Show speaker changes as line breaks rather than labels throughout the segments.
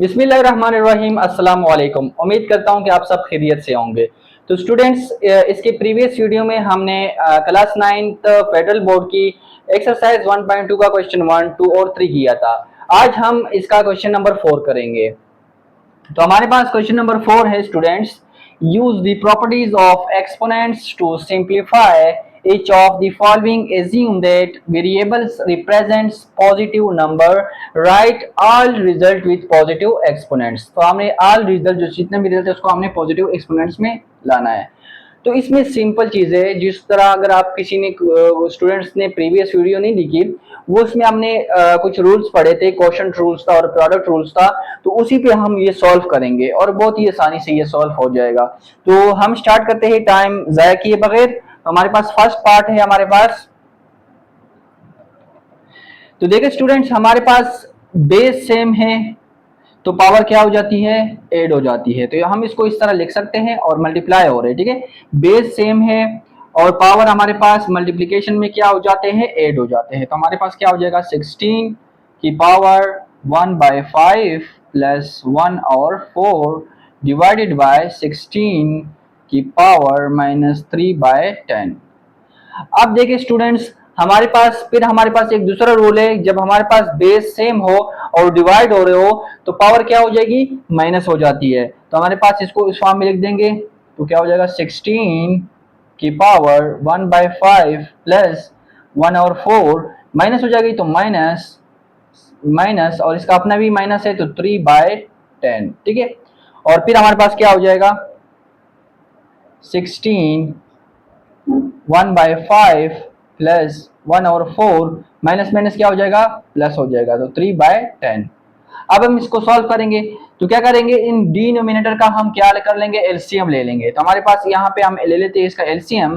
बिस्मिल्लाहिर्रहमानिर्रहीम। अस्सलाम वालेकुम। उम्मीद करता हूँ कि आप सब खैरियत से होंगे। तो स्टूडेंट्स, इसके प्रीवियस वीडियो में हमने क्लास 9th फेडरल बोर्ड की एक्सरसाइज 1.2 का क्वेश्चन 1, 2 और 3 किया था। आज हम इसका क्वेश्चन नंबर 4 करेंगे। तो हमारे पास क्वेश्चन नंबर 4 है students, use the properties of exponents to simplify each of the following. Assume that variables represents positive number. Write all result with positive exponents. तो हमने all result, जो जितने भी रिजल्ट है उसको हमने पॉजिटिव एक्सपोनेंट्स में लाना है। तो इसमें सिंपल चीज है, जिस तरह अगर आप किसी ने स्टूडेंट्स ने प्रीवियस वीडियो नहीं देखी, वो उसमें हमने कुछ रूल्स पढ़े थे, क्वेश्चन रूल्स था और प्रोडक्ट रूल्स था। तो उसी पे हम ये सॉल्व करेंगे और बहुत ही आसानी से ये सॉल्व हो जाएगा। तो हम स्टार्ट करते हैं टाइम जाया किए बगैर। तो हमारे पास फर्स्ट पार्ट है हमारे पास। तो देखिए स्टूडेंट्स, हमारे पास बेस सेम है तो पावर क्या हो जाती है, ऐड हो जाती है। तो हम इसको इस तरह लिख सकते हैं और मल्टीप्लाई हो रहे हैं, ठीक है। बेस सेम है और पावर हमारे पास मल्टीप्लिकेशन में क्या हो जाते हैं, ऐड हो जाते हैं। तो हमारे पास क्या हो जाएगा, 16 की पावर 1/5 प्लस 1 और 4 डिवाइडेड बाय 16 की पावर -3/10। अब देखिए स्टूडेंट्स, हमारे पास एक दूसरा रूल है। जब हमारे पास बेस सेम हो और डिवाइड हो रहे हो तो पावर क्या हो जाएगी, माइनस हो जाती है। तो हमारे पास इसको इस फॉर्म में लिख देंगे तो क्या हो जाएगा, 16 की पावर 1/5 प्लस 1 और 4 माइनस हो जाएगी, तो माइनस माइनस और इसका अपना भी माइनस है तो 3/10, ठीक है। और फिर हमारे पास क्या हो जाएगा, 16 1/5 प्लस 1 और 4 माइनस माइनस क्या हो जाएगा, प्लस हो जाएगा, तो 3/10। अब हम इसको सॉल्व करेंगे तो क्या करेंगे, इन डिनोमिनेटर का हम क्या कर लेंगे, एलसीएम ले लेंगे। तो हमारे पास यहाँ पे हम ले लेते हैं इसका एलसीएम।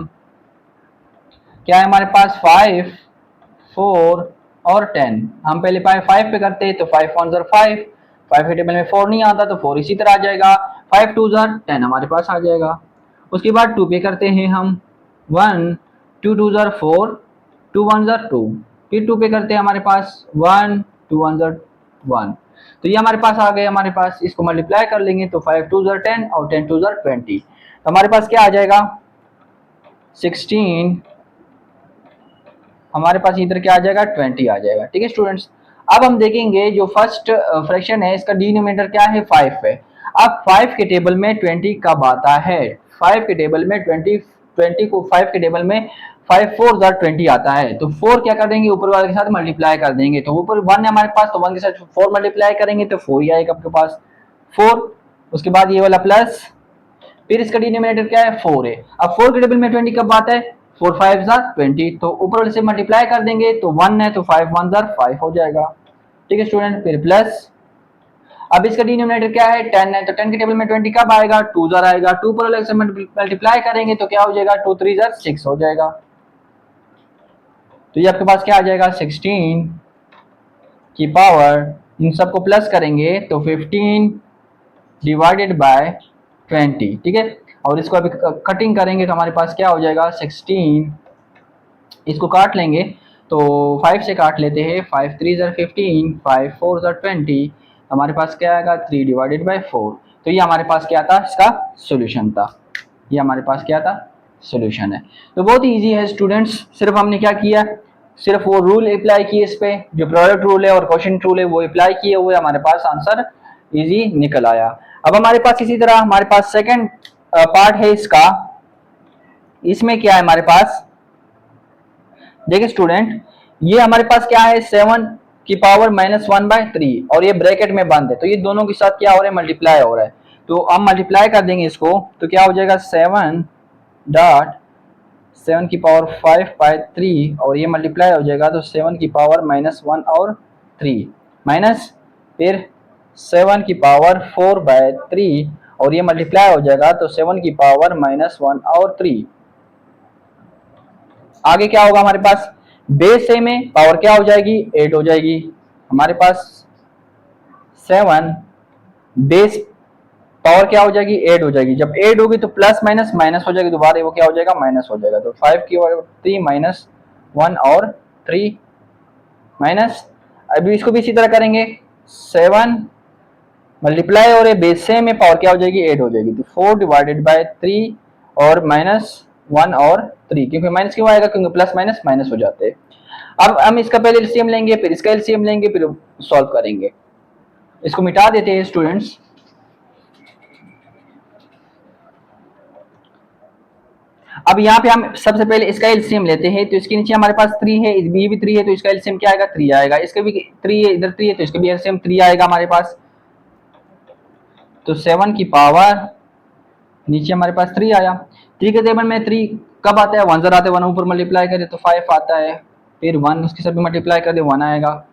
क्या है हमारे पास, 5, 4 और 10। हम पहले 5 पे करते हैं तो 5 1 5, 5 के टेबल में 4 नहीं आता तो 4 इसी तरह आ जाएगा। 5 2 10 हमारे पास आ जाएगा। उसके बाद 2 पे करते हैं हम 1, 2 2 4, 2 1 2। फिर 2 पे करते हैं हमारे पास 1 2 1 1। तो ये हमारे पास आ गए। हमारे पास इसको मल्टीप्लाई कर लेंगे तो 5 2 10 और 10 2 20। तो हमारे पास क्या आ जाएगा, 16, हमारे पास इधर क्या आ जाएगा, 20 आ जाएगा, ठीक है स्टूडेंट्स। अब हम देखेंगे जो फर्स्ट फ्रैक्शन है इसका डिनोमिनेटर क्या है, 5 है। अब 5 के टेबल में 20 कब आता है, 5 के टेबल में 20 को 5 के टेबल में 5 4 20 आता है। तो 4 क्या कर देंगे, ऊपर वाले के साथ मल्टीप्लाई कर देंगे। तो ऊपर 1 है हमारे पास, तो 1 के साथ 4 मल्टीप्लाई करेंगे तो 4 ही आएगा आपके पास, 4। उसके बाद ये वाला प्लस, फिर इसका डिनोमिनेटर क्या है, 4 है। अब 4 के टेबल में 20 कब आता है, 4 5 20। तो ऊपर वाले से मल्टीप्लाई कर देंगे तो 1 है तो 5 1 5 हो जाएगा, ठीक है स्टूडेंट। फिर प्लस, अब इसका डिनोमिनेटर क्या है, 10 है। तो 10 के टेबल में 20 कब आएगा, 2 आएगा। 2 पर अलग से मल्टीप्लाई करेंगे तो क्या हो जाएगा, 2 3 6 हो जाएगा। तो ये आपके पास क्या आ जाएगा, 16 की पावर, इन सबको प्लस करेंगे तो 15 डिवाइडेड बाय 20, ठीक है। और इसको अभी कटिंग करेंगे तो हमारे पास क्या हो जाएगा, 16, इसको काट लेंगे तो 5 से काट लेते हैं, 5 3 15, 5 4 20। हमारे पास क्या आएगा, 3 डिवाइडेड बाय 4। तो ये हमारे पास क्या था, इसका सोल्यूशन था। ये हमारे पास क्या था, सोल्यूशन है। तो बहुत ही ईजी है स्टूडेंट्स। सिर्फ हमने क्या किया, सिर्फ वो रूल अप्लाई किए, इस पे जो प्रोडक्ट रूल है और क्वेश्चन रूल है वो अप्लाई किए हुए हमारे पास आंसर इजी निकल आया। अब हमारे पास इसी तरह हमारे पास सेकंड पार्ट है इसका। इसमें क्या है हमारे पास, देखिए स्टूडेंट, ये हमारे पास क्या है, 7 की पावर -1/3 और ये ब्रैकेट में बंद है। तो ये दोनों के साथ क्या हो रहा है, मल्टीप्लाई हो रहा है। तो हम मल्टीप्लाई कर देंगे इसको तो क्या हो जाएगा, 7 की पावर 5/3 और ये मल्टीप्लाई हो जाएगा तो 7 की पावर -1 और 3 माइनस, फिर 7 की पावर 4/3 और ये मल्टीप्लाई हो जाएगा तो 7 की पावर -1 और 3। आगे क्या होगा हमारे पास, बेस सेम है, पावर क्या हो जाएगी, 8 हो जाएगी। हमारे पास 7 बेस पावर क्या हो जाएगी, 8 हो जाएगी। जब 8 होगी तो प्लस माइनस माइनस हो जाएगी, दोबारा वो क्या हो जाएगा, माइनस हो जाएगा। तो 5 की 3 -1 और 3 माइनस, अभी इसको भी इसी तरह करेंगे, 7 मल्टीप्लाई और ये बेस सेम है, पावर क्या हो जाएगी 8 हो जाएगी। तो 4 डिवाइडेड बाय 3 और -1 और 3, क्योंकि माइनस क्यों आएगा, क्योंकि प्लस माइनस माइनस हो जाते हैं। अब हम इसका पहले एलसीएम लेंगे, फिर इसका एलसीएम लेंगे, फिर सॉल्व करेंगे। इसको मिटा देते हैं स्टूडेंट्स। अब यहाँ पे हम सबसे पहले इसका एलसीएम लेते हैं, तो इसके नीचे हमारे पास 3 है, ये भी 3 है, तो इसका एलसीएम क्या आएगा 3 आएगा। इसका भी 3 है, इधर 3 है, तो इसका भी एलसीएम 3 आएगा हमारे पास। तो 7 की पावर नीचे हमारे पास 3 आया। 3 के टेबल में 3 कब आता है, 1 जर आता है, 1 ऊपर मल्टीप्लाई करे तो 5 आता है, फिर 1 उसके साथ भी मल्टीप्लाई कर दे 1 आएगा,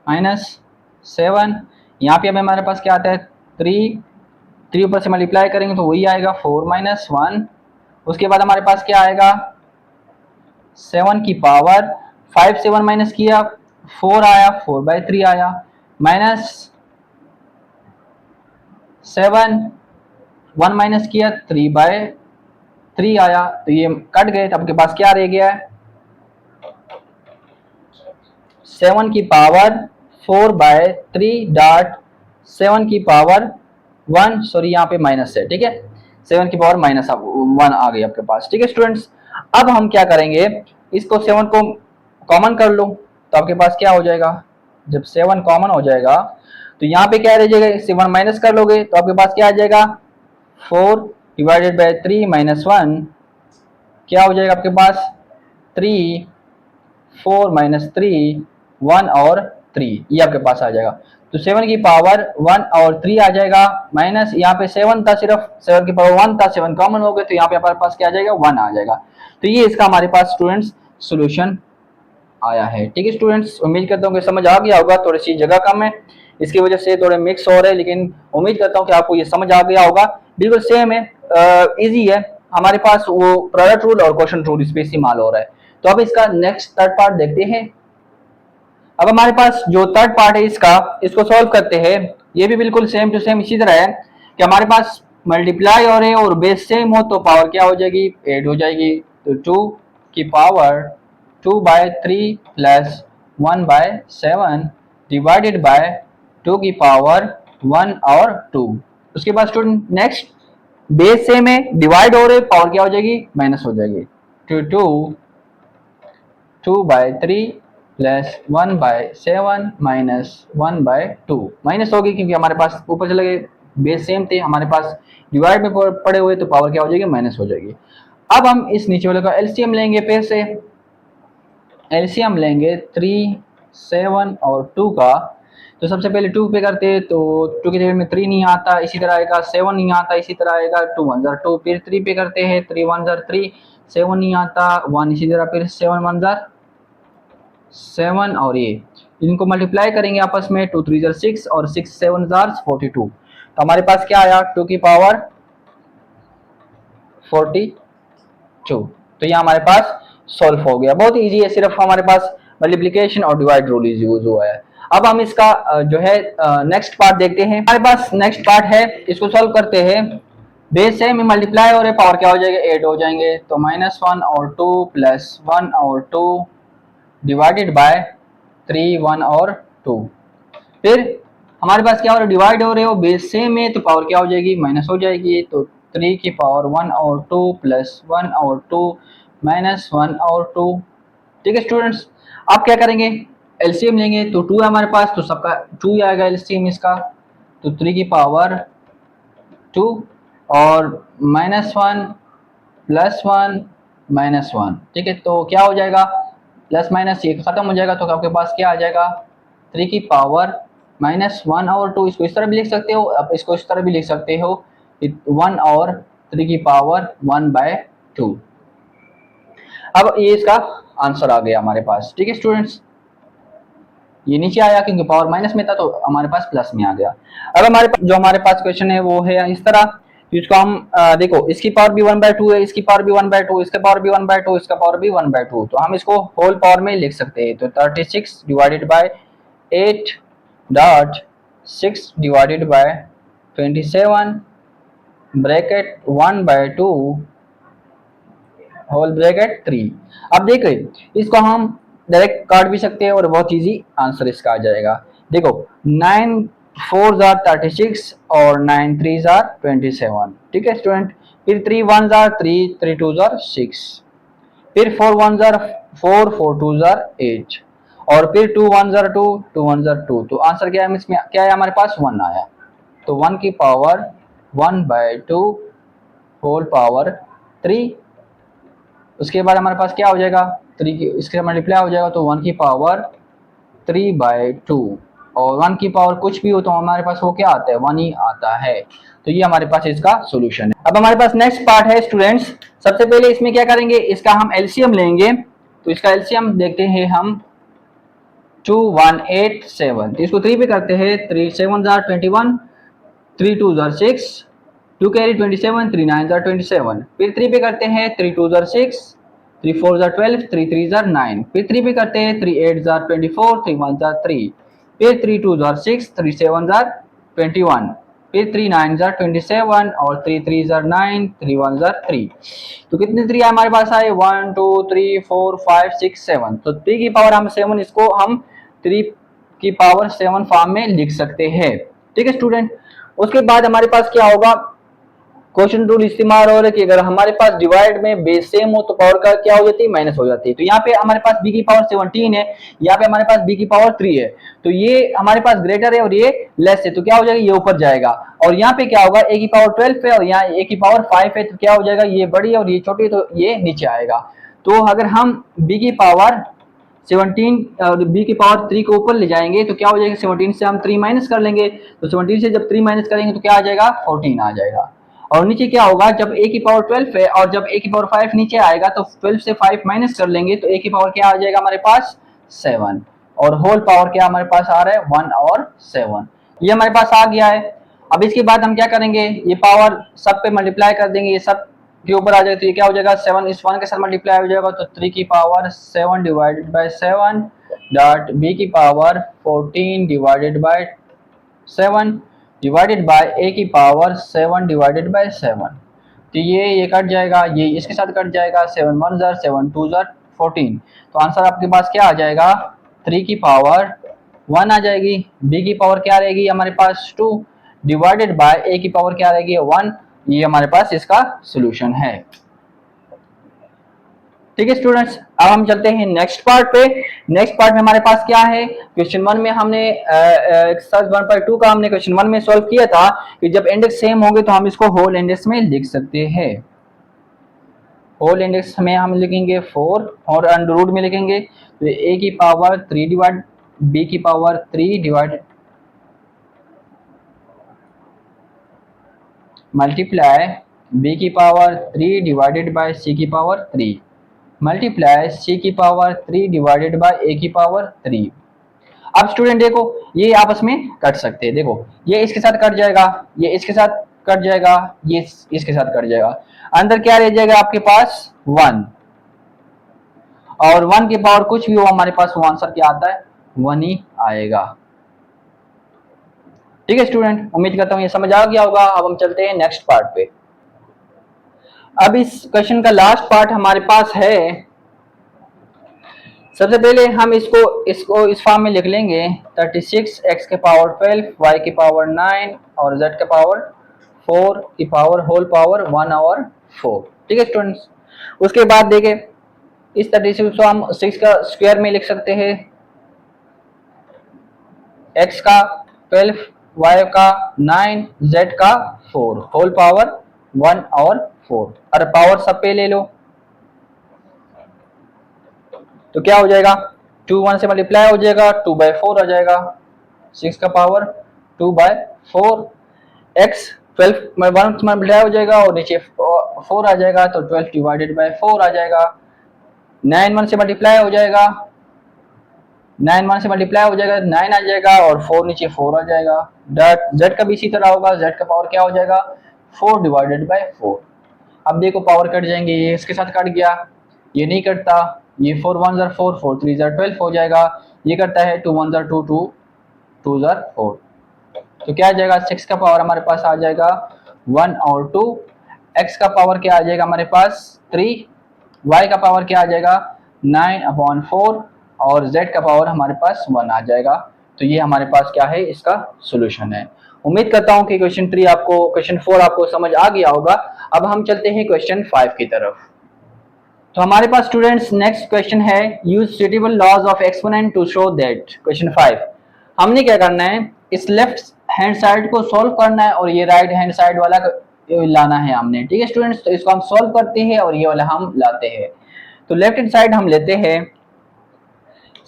-7। यहाँ पे अब हमारे पास क्या आता है 3 ऊपर से मल्टीप्लाई करेंगे तो वही आएगा 4 - 1। उसके बाद हमारे पास क्या आएगा 7 की पावर 5 से 1 माइनस किया 4 आया, 4/3 आया, -7 1 माइनस किया 3/3 आया। तो ये कट गए, तो आपके पास क्या रह गया है 7 की पावर 4/3 डॉट 7 की पावर 1, सॉरी यहाँ पे माइनस है, ठीक है, 7 की पावर -1 आ गई आपके पास, ठीक है स्टूडेंट्स। अब हम क्या करेंगे, इसको 7 को कॉमन कर लो, तो आपके पास क्या हो जाएगा, जब 7 कॉमन हो जाएगा तो यहाँ पे क्या रह जाएगा, 7 माइनस कर लोगे तो आपके पास क्या आ जाएगा 4 डिवाइडेड बाय 3 -1, क्या हो जाएगा आपके पास 3, 4 - 3 1 और 3, ये आपके पास आ जाएगा। तो 7 की पावर 1 और 3 आ जाएगा, माइनस यहाँ पे 7 था, सिर्फ 7 की पावर 1 था, 7 कॉमन हो गए तो यहाँ पे हमारे पास क्या आ जाएगा 1 आ जाएगा। तो ये इसका हमारे पास स्टूडेंट्स सोल्यूशन आया है, ठीक है स्टूडेंट्स। उम्मीद करता हूँ कि समझ आ गया होगा, थोड़ी सी जगह कम है इसकी वजह से थोड़े मिक्स हो रहे हैं, लेकिन उम्मीद करता हूँ कि आपको ये समझ आ गया होगा। बिल्कुल सेम है, इजी है, हमारे पास वो प्रोडक्ट रूल और क्वेश्चन रूल इस पे इस्तेमाल हो रहा है। तो अब इसका नेक्स्ट थर्ड पार्ट देखते हैं। अब हमारे पास जो थर्ड पार्ट है इसका, इसको सॉल्व करते हैं। ये भी बिल्कुल सेम टू सेम इसी तरह है कि हमारे पास मल्टीप्लाई हो रहे और बेस सेम हो तो पावर क्या हो जाएगी 8 हो जाएगी। तो 2 की पावर 2/3 प्लस 1/7 डिवाइडेड बाय 2 की पावर 1 और 2। उसके बाद स्टूडेंट नेक्स्ट बेस सेम है, डिवाइड हो रहे, पावर क्या हो जाएगी माइनस हो जाएगी। तो 2/3 प्लस 1/7 माइनस 1/2 माइनस होगी, क्योंकि हमारे पास ऊपर चले गए बेस सेम थे, हमारे पास डिवाइड में पड़े हुए तो पावर क्या हो जाएगी माइनस हो जाएगी। अब हम इस नीचे वाले का एलसीएम लेंगे, फिर से एलसीएम लेंगे 3, 7 और 2 का। तो सबसे पहले 2 पे करते हैं, तो 2 की जगह में 3 नहीं आता, इसी तरह आएगा 7 नहीं आता, इसी तरह आएगा 2 1 जार 2, फिर 3 पे करते हैं 3 1 जार 3, 7 नहीं आता 1, इसी तरह फिर 7 1 जार 7 और ये इनको मल्टीप्लाई करेंगे आपस में, 2 3 जार 6 और 6 7 जार 42। तो हमारे पास क्या आया 2 की पावर 42। तो ये हमारे पास सॉल्व हो गया, बहुत इजी है, सिर्फ हमारे पास मल्टीप्लिकेशन और डिवाइड रूल यूज हुआ है। अब हम इसका जो है नेक्स्ट पार्ट देखते हैं। हमारे पास नेक्स्ट पार्ट है, इसको सॉल्व करते हैं। बेस सेम मल्टीप्लाई और पावर क्या हो जाएगा 8 हो जाएंगे। तो -1 और 2 प्लस 1 और 2 डिवाइडेड बाय 3 1 और 2। फिर हमारे पास क्या हो रहा है डिवाइड हो रहे हो, बेस सेम है तो पावर क्या हो जाएगी माइनस हो जाएगी। तो 3 की पावर 1 और 2 प्लस 1 और 2 -1 और 2, ठीक है स्टूडेंट्स। आप क्या करेंगे एलसीएम लेंगे, तो 2 है हमारे पास तो सबका 2 आएगा एलसीएम इसका। तो 3 की पावर 2 और -1 प्लस 1 -1, ठीक है। तो क्या हो जाएगा प्लस माइनस ये खत्म हो जाएगा, तो आपके पास क्या आ जाएगा 3 की पावर -1 और 2, इसको इस तरह भी लिख सकते हो, आप इसको इस तरह भी लिख सकते हो 1 और 3 की पावर 1/2। अब ये इसका आंसर आ गया हमारे पास, ठीक है स्टूडेंट्स। ये नीचे आया क्योंकि पावर माइनस में था तो हमारे पास प्लस में आ गया। अब हमारे पास जो हमारे पास क्वेश्चन है वो है इस तरह, इसको हम देखो इसकी पावर भी 1/2 है, इसकी पावर भी 1/2, इसका पावर भी 1/2, इसका पावर भी 1/2, तो हम इसको होल पावर में लिख सकते हैं। तो 36 divided by 8 dot 6 divided by 27 bracket 1/2 whole bracket 3। अब देखिए इसको हम डायरेक्ट काट भी सकते हैं और बहुत इजी आंसर इसका आ जाएगा। देखो 9 4 जार 36 और 9 3 जार 27। ठीक है स्टूडेंट। फिर 3 1 जार 3, 3 2 जार 6, फिर 4 1 जार 4, 4 2 जार 8, और फिर 2 1 जार 2, 2 1 जार 2। तो आंसर क्या है इसमें, क्या है हमारे पास 1 आया। तो 1 की पावर 1/2 होल पावर 3। उसके बाद हमारे पास क्या हो जाएगा, 3 इसके मल्टीप्लाई हो जाएगा तो 1 की पावर 3/2, और 1 की पावर कुछ भी हो तो हमारे पास वो क्या आता है, 1 ही आता है। तो ये हमारे पास इसका सोल्यूशन है। अब हमारे पास नेक्स्ट पार्ट है स्टूडेंट्स। सबसे पहले इसमें क्या करेंगे, इसका हम एलसीएम लेंगे। तो इसका एलसीएम देखते हैं हम 2187। तो इसको 3 पे करते हैं, 3 7 जार 21, 3 2 जार 6, 2 कैरी 27, 3 9 जार 27। फिर 3 पे करते हैं, 3 2 जार 6, 3 4 जार 12, 3 3 जार 9। फिर 3 पे करते हैं, 3 8 जार 24, 3 1 जार 3। फिर 3 2 जार 6, 3 7 जार 21। फिर 3 9 जार 27 और 3 3 जार 9, 3 1 जार 3। तो कितने 3 हमारे पास आए, 1 2 3 4 5 6 7। तो 3 की पावर हम 7, इसको हम 3 की पावर 7 फॉर्म में लिख सकते हैं। ठीक है स्टूडेंट। उसके बाद हमारे पास क्या होगा, क्वेश्चन रूल इस्तेमाल हो रहा है कि अगर हमारे पास डिवाइड में बेस सेम हो तो पावर का क्या हो जाती है, माइनस हो जाती है। तो यहाँ पे हमारे पास b की पावर 17 है, यहाँ पे हमारे पास b की पावर 3 है। तो ये हमारे पास ग्रेटर है और ये लेस है, तो क्या हो जाएगा, ये ऊपर जाएगा। और यहाँ पे क्या होगा, a की पावर 12 है और यहाँ a की पावर 5 है, तो क्या हो जाएगा, ये बड़ी है और ये छोटी है, तो ये नीचे आएगा। तो अगर हम b की पावर 17 और b की पावर 3 को ऊपर ले जाएंगे तो क्या हो जाएगा, 17 से हम 3 माइनस कर लेंगे। तो 17 से जब 3 माइनस करेंगे तो क्या आ जाएगा, 14 आ जाएगा। और नीचे क्या होगा, जब a की पावर 12 है और जब a की पावर 5 नीचे आएगा तो 12 से 5 माइनस कर लेंगे तो a की पावर क्या आ जाएगा हमारे पास, 7। और होल पावर क्या हमारे पास आ रहा है, 1 और 7। ये हमारे पास आ गया है। अब इसके बाद हम क्या करेंगे, ये पावर सब पे मल्टीप्लाई कर देंगे, ये सब के ऊपर आ जाएगा। तो ये क्या हो जाएगा, 7 इस 1 के साथ मल्टीप्लाई हो जाएगा। तो 3 की power 7 divided by 7 dot b की power 14 divided by 7 divided by a की पावर 7 डिवाइडेड बाय 7। तो ये कट जाएगा, ये इसके साथ कट जाएगा, 7 1 जार 7 2 जार 14। तो आंसर आपके पास क्या आ जाएगा, 3 की पावर 1 आ जाएगी। b की पावर क्या रहेगी हमारे पास, 2 डिवाइडेड बाय a की पावर क्या रहेगी, 1। ये हमारे पास इसका सॉल्यूशन है। ठीक है स्टूडेंट्स। अब हम चलते हैं नेक्स्ट पार्ट पे। नेक्स्ट पार्ट में हमारे पास क्या है, क्वेश्चन 1 में हमने एक्सरसाइज 1.2 का हमने क्वेश्चन 1 में सॉल्व किया था कि जब इंडेक्स सेम होंगे तो हम इसको होल इंडेक्स में लिख सकते हैं। होल इंडेक्स में हम लिखेंगे 4 और अंडर रूट में लिखेंगे तो a की पावर 3 डिवाइड b की पावर 3 डिवाइड मल्टीप्लाई b की पावर 3 डिवाइडेड बाय c की पावर 3 मल्टीप्लाई c की पावर 3 डिवाइडेड बाय a की पावर 3। अब स्टूडेंट देखो, ये आपस में कट सकते हैं। देखो ये इसके साथ कट जाएगा, ये इसके साथ कट जाएगा, ये इसके साथ कट जाएगा। अंदर क्या रह जाएगा आपके पास, 1। और 1 की पावर कुछ भी हो हमारे पास वो आंसर क्या आता है, 1 ही आएगा। ठीक है स्टूडेंट, उम्मीद करता हूँ ये समझ आ गया होगा। अब हम चलते हैं नेक्स्ट पार्ट पे। अब इस क्वेश्चन का लास्ट पार्ट हमारे पास है। सबसे पहले हम इसको इस फॉर्म में लिख लेंगे, 36 x के पावर 12 y की पावर 9 और z के पावर 4 की पावर होल पावर 1 और 4। ठीक है स्टूडेंट्स। उसके बाद देखें, इस 36 को हम 6 का स्क्वायर में लिख सकते हैं, x का 12, y का 9, z का 4 होल पावर 1 और 4। और पावर सब पे ले लो तो क्या हो जाएगा, 2 1 से मल्टीप्लाई हो जाएगा, 2/4 आ जाएगा। 6 का पावर 2/4, x 12 में 1 से मल्टीप्लाई हो जाएगा और नीचे 4 आ जाएगा, तो 12 डिवाइडेड बाय 4 आ जाएगा। 9 1 से मल्टीप्लाई हो जाएगा, 9 1 से मल्टीप्लाई हो जाएगा, 9 आ जाएगा और 4 नीचे 4 आ जाएगा। डॉट z का भी इसी तरह होगा, z का पावर क्या हो जाएगा, 4 डिवाइडेड बाय 4। अब देखो पावर कट जाएंगे, ये इसके साथ कट गया, ये नहीं कटता, ये 4 1 जार 4, 4 3 जार 12 हो जाएगा। ये करता है 2 1 जार 2, 2 2 जार 4। तो क्या आ जाएगा, 6 का पावर हमारे पास आ जाएगा 1 और 2। x का पावर क्या आ जाएगा हमारे पास 3, y का पावर क्या आ जाएगा 9/4 और z का पावर हमारे पास 1 आ जाएगा। तो ये हमारे पास क्या है, इसका सोल्यूशन है। उम्मीद करता हूं कि क्वेश्चन 4 आपको समझ आ गया होगा। अब हम चलते हैं क्वेश्चन 5 की तरफ। तो हमारे पास स्टूडेंट्स नेक्स्ट क्वेश्चन है, use suitable laws of exponent to show that. Question 5 हमने क्या करना है, इस लेफ्ट हैंड साइड को सॉल्व करना है और ये राइट हैंड साइड वाला लाना है हमने, ठीक है स्टूडेंट्स। तो इसको हम सॉल्व करते हैं और ये वाला हम लाते हैं। तो लेफ्ट हैंड साइड हम लेते हैं।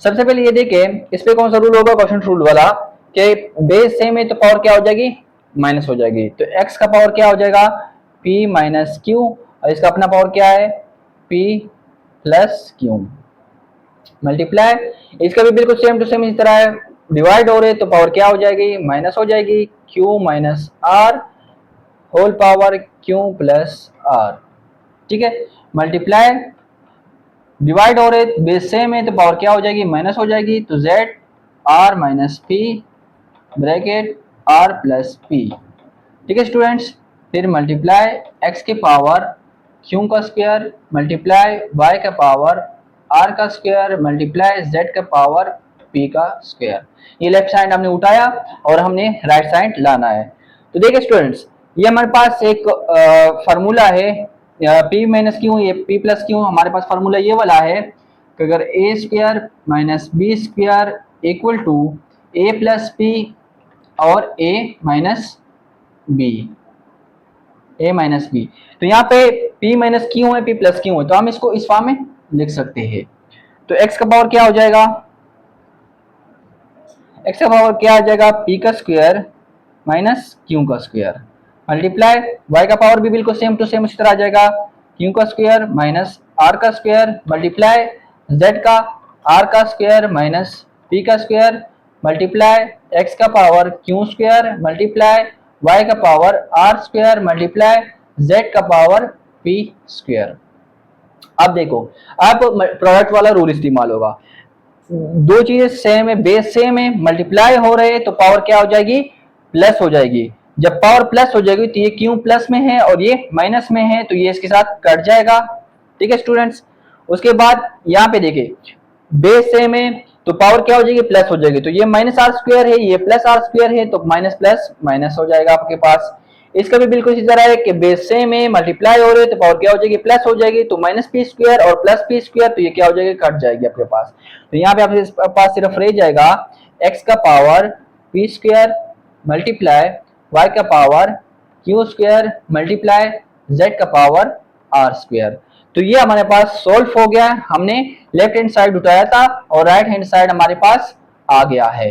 सबसे पहले ये देखें, इस पे कौन सा रूल होगा, क्वेश्चन रूल वाला, कि बेस सेम है तो पावर क्या हो जाएगी, माइनस हो जाएगी। तो x का पावर क्या हो जाएगा, p माइनस क्यू, और इसका अपना पावर क्या है, p प्लस क्यू मल्टीप्लाई, इसका भी बिल्कुल सेम टू सेम इस तरह है, डिवाइड हो रहे तो पावर क्या हो जाएगी, माइनस हो जाएगी, q minus r whole power q plus r, ठीक है। मल्टीप्लाई, डिवाइड हो रहे बेस सेम है तो पावर क्या हो जाएगी, माइनस हो जाएगी, तो z r minus P bracket r plus P, ठीक है स्टूडेंट्स। फिर मल्टीप्लाई x की पावर q का स्क्वायर मल्टीप्लाई y का पावर r का स्क्वायर मल्टीप्लाई z का पावर p का स्क्वायर। ये लेफ्ट साइड हमने उठाया और हमने राइट साइड लाना है। तो देखिए स्टूडेंट्स, ये हमारे पास एक फार्मूला है, p माइनस क्यू, ये p प्लस क्यू, हमारे पास फार्मूला ये वाला है कि अगर a square minus b square equal to a plus p और a minus b, a minus b, तो यहाँ पे p माइनस क्यू है, p प्लस क्यू है, तो हम इसको इस फॉर्म में लिख सकते हैं। तो x का पावर क्या हो जाएगा, x का पावर क्या आ जाएगा, p का स्क्वायर माइनस q का स्क्वायर मल्टीप्लाई y का पावर भी बिल्कुल सेम टू सेम इसी तरह आ जाएगा, q का स्क्वायर माइनस r का स्क्वायर मल्टीप्लाई z का r का स्क्वायर माइनस p का स्क्वायर मल्टीप्लाई x का power q square multiply y का power r square multiply z का पावर p स्क्वायर। अब देखो, अब प्रोडक्ट वाला रूल इस्तेमाल होगा, दो चीजें सेम है, बेस सेम है, मल्टीप्लाई हो रहे हैं तो पावर क्या हो जाएगी, प्लस हो जाएगी। जब पावर प्लस हो जाएगी तो ये क्यों प्लस में है और ये माइनस में है, तो ये इसके साथ कट जाएगा, ठीक है स्टूडेंट्स। उसके बाद यहाँ पे देखिए, बेस सेम है तो पावर क्या हो जाएगी, प्लस हो जाएगी। तो ये माइनस आर स्क्वायर है, ये प्लस आर स्क्वायर है, तो माइनस प्लस माइनस हो जाएगा आपके पास। इसका भी बिल्कुल इसी तरह है कि बेस सेम है, मल्टीप्लाई हो रहे तो पावर क्या हो जाएगी, प्लस हो जाएगी, तो माइनस पी स्क्वायर और प्लस पी स्क्वायर, तो ये क्या हो जाएगी, कट जाएगी आपके पास। तो यहाँ पे आपके पास सिर्फ रह जाएगा एक्स का power p square multiply y का power q square multiply z का पावर आर स्क्वायर। तो ये हमारे पास सोल्व हो गया, हमने लेफ्ट हैंड साइड उठाया था और राइट हैंड साइड हमारे पास आ गया है,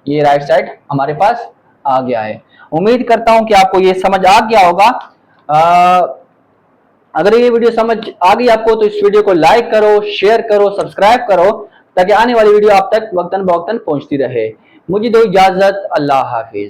ये राइट साइड हमारे पास आ गया है। उम्मीद करता हूं कि आपको ये समझ आ गया होगा। अगर ये वीडियो समझ आ गई आपको तो इस वीडियो को लाइक करो, शेयर करो, सब्सक्राइब करो, ताकि आने वाली वीडियो आप तक वक्तन बवक्तन पहुंचती रहे। मुझे दो इजाजत, अल्लाह हाफिज।